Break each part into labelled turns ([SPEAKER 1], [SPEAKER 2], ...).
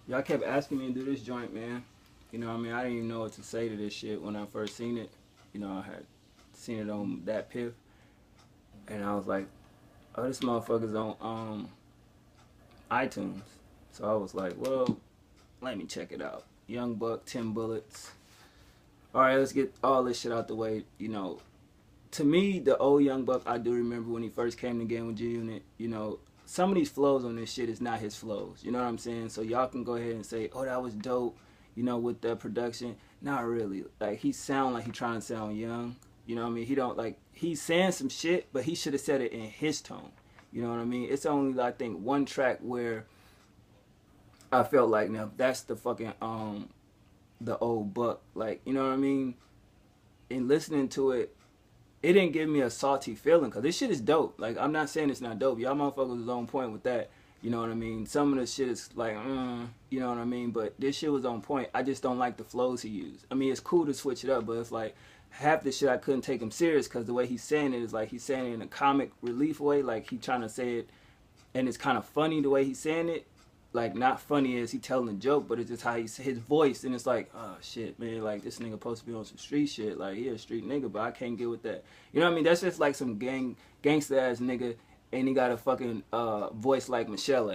[SPEAKER 1] Y'all kept asking me to do this joint, man. You know what I mean? I didn't even know what to say to this shit when I first seen it. You know, I had seen it on that piff. And I was like, oh, this motherfucker's on iTunes. So I was like, well, let me check it out. Young Buck, 10 Bullets. All right, let's get all this shit out the way. You know, to me, the old Young Buck, I do remember when he first came to game with G Unit. You know, some of these flows on this shit is not his flows. You know what I'm saying? So y'all can go ahead and say, oh, that was dope. You know, with the production. Not really. Like, he sound like he trying to sound young. You know what I mean? He don't, like, he's saying some shit, but he should have said it in his tone. You know what I mean? It's only, I think, one track where I felt like, now, that's the fucking, the old Buck. Like, you know what I mean? In listening to it, it didn't give me a salty feeling, because this shit is dope. Like, I'm not saying it's not dope. Y'all motherfuckers was on point with that. You know what I mean? Some of the shit is like, you know what I mean? But this shit was on point. I just don't like the flows he used. I mean, it's cool to switch it up, but it's like, half the shit I couldn't take him serious, because the way he's saying it is like he's saying it in a comic relief way. Like, he trying to say it, and it's kind of funny the way he's saying it. Like, not funny as he telling a joke, but it's just how he's his voice, and it's like, oh shit, man, like, this nigga supposed to be on some street shit. Like, he a street nigga, but I can't get with that. You know what I mean? That's just like some gangster ass nigga, and he got a fucking voice like Michelle,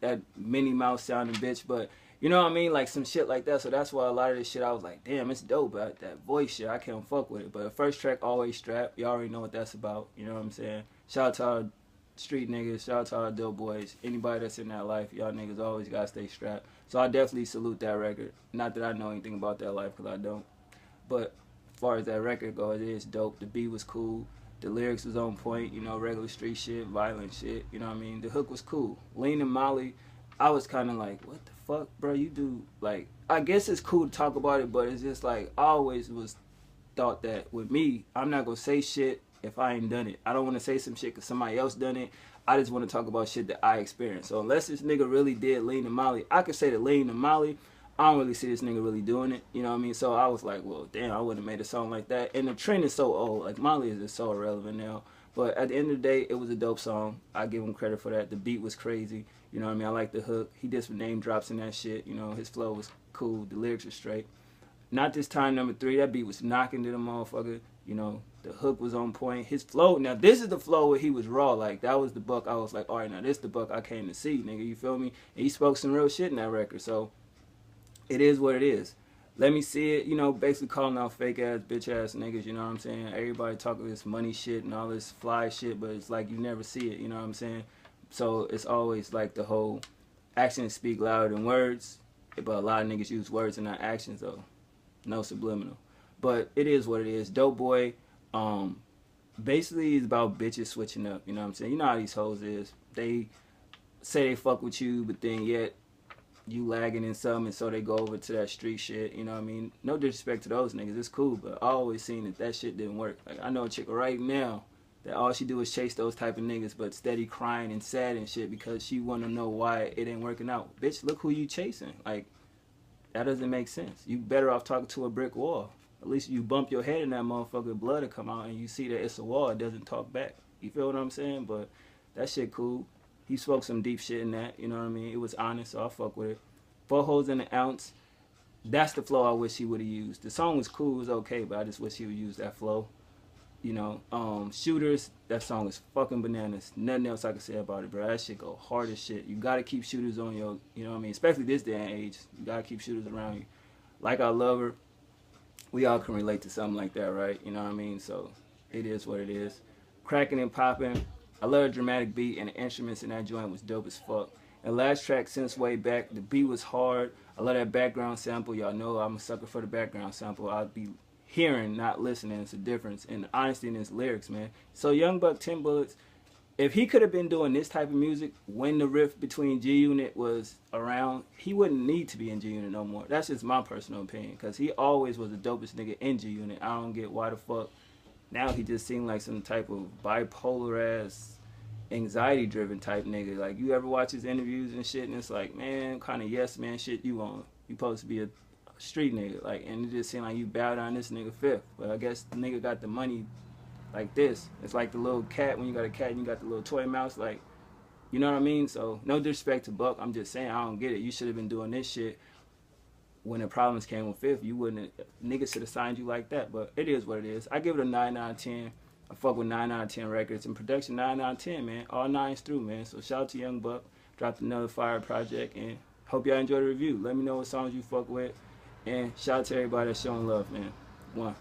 [SPEAKER 1] that Minnie Mouse sounding bitch. But you know what I mean? Like, some shit like that. So that's why a lot of this shit I was like, damn, it's dope, but that voice shit, I can't fuck with it. But the first track, Always Strapped, you already know what that's about. You know what I'm saying? Shout out to our street niggas, shout out to our dope boys, anybody that's in that life, y'all niggas always gotta stay strapped. So I definitely salute that record. Not that I know anything about that life, because I don't. But as far as that record goes, it is dope. The beat was cool. The lyrics was on point, you know, regular street shit, violent shit, you know what I mean? The hook was cool. Lean and Molly, I was kind of like, what the fuck, bro? You do, like, I guess it's cool to talk about it, but it's just like, I always was thought that with me, I'm not gonna say shit if I ain't done it. I don't want to say some shit because somebody else done it. I just want to talk about shit that I experienced. So unless this nigga really did Lean and Molly, I could say that Lean and Molly, I don't really see this nigga really doing it. You know what I mean? So I was like, well, damn, I wouldn't have made a song like that. And the trend is so old. Like, Molly is just so irrelevant now. But at the end of the day, it was a dope song. I give him credit for that. The beat was crazy. You know what I mean? I like the hook. He did some name drops in that shit. You know, his flow was cool. The lyrics were straight. Not This Time, number 3. That beat was knocking to the motherfucker. You know, the hook was on point. His flow, now this is the flow where he was raw. Like, that was the Buck I was like, all right, now this the Buck I came to see, nigga. You feel me? And he spoke some real shit in that record. So it is what it is. Let me see it, you know, basically calling out fake ass, bitch ass niggas, you know what I'm saying? Everybody talking this money shit and all this fly shit, but it's like you never see it, you know what I'm saying? So it's always like the whole actions speak louder than words, but a lot of niggas use words and not actions, though. No subliminal. But it is what it is. Dope Boy, basically it's about bitches switching up, you know what I'm saying? You know how these hoes is. They say they fuck with you, but then yet you lagging in something, and so they go over to that street shit, you know what I mean? No disrespect to those niggas, it's cool, but I always seen that shit didn't work. Like, I know a chick right now that all she do is chase those type of niggas, but steady crying and sad and shit because she want to know why it ain't working out. Bitch, look who you chasing. Like, that doesn't make sense. You better off talking to a brick wall. At least you bump your head in that motherfucker, blood will come out, and you see that it's a wall, it doesn't talk back. You feel what I'm saying? But that shit cool. He spoke some deep shit in that, you know what I mean? It was honest, so I fuck with it. 4 hoes in an ounce. That's the flow I wish he would have used. The song was cool, it was okay, but I just wish he would use that flow. You know, Shooters, that song is fucking bananas. Nothing else I can say about it, bro. That shit go hard as shit. You gotta keep shooters on your, you know what I mean? Especially this day and age. You gotta keep shooters around you. Like I Love Her, we all can relate to something like that, right? You know what I mean? So it is what it is. Cracking and popping. I love the dramatic beat, and the instruments in that joint was dope as fuck. And last track, Since Way Back, the beat was hard. I love that background sample. Y'all know I'm a sucker for the background sample. I'll be hearing, not listening. It's a difference in the honesty in his lyrics, man. So Young Buck, 10 Bullets, if he could have been doing this type of music when the rift between G Unit was around, he wouldn't need to be in G Unit no more. That's just my personal opinion, because he always was the dopest nigga in G Unit. I don't get why the fuck now he just seemed like some type of bipolar ass, anxiety driven type nigga. Like, you ever watch his interviews and shit, and it's like, man, kind of yes man shit you on. You supposed to be a street nigga, like, and it just seemed like you bow down this nigga fifth. But I guess the nigga got the money like this. It's like the little cat, when you got a cat and you got the little toy mouse, like, You know what I mean? So no disrespect to Buck. I'm just saying I don't get it. You should have been doing this shit when the problems came on Fifth. You wouldn't niggas should have signed you like that. But it is what it is. I give it a 9 out of 10. I fuck with 9 out of 10 records and production 9 out of 10, man. All 9s through, man. So shout out to Young Buck. Dropped another fire project and hope y'all enjoy the review. Let me know what songs you fuck with. And shout out to everybody that's showing love, man. 1.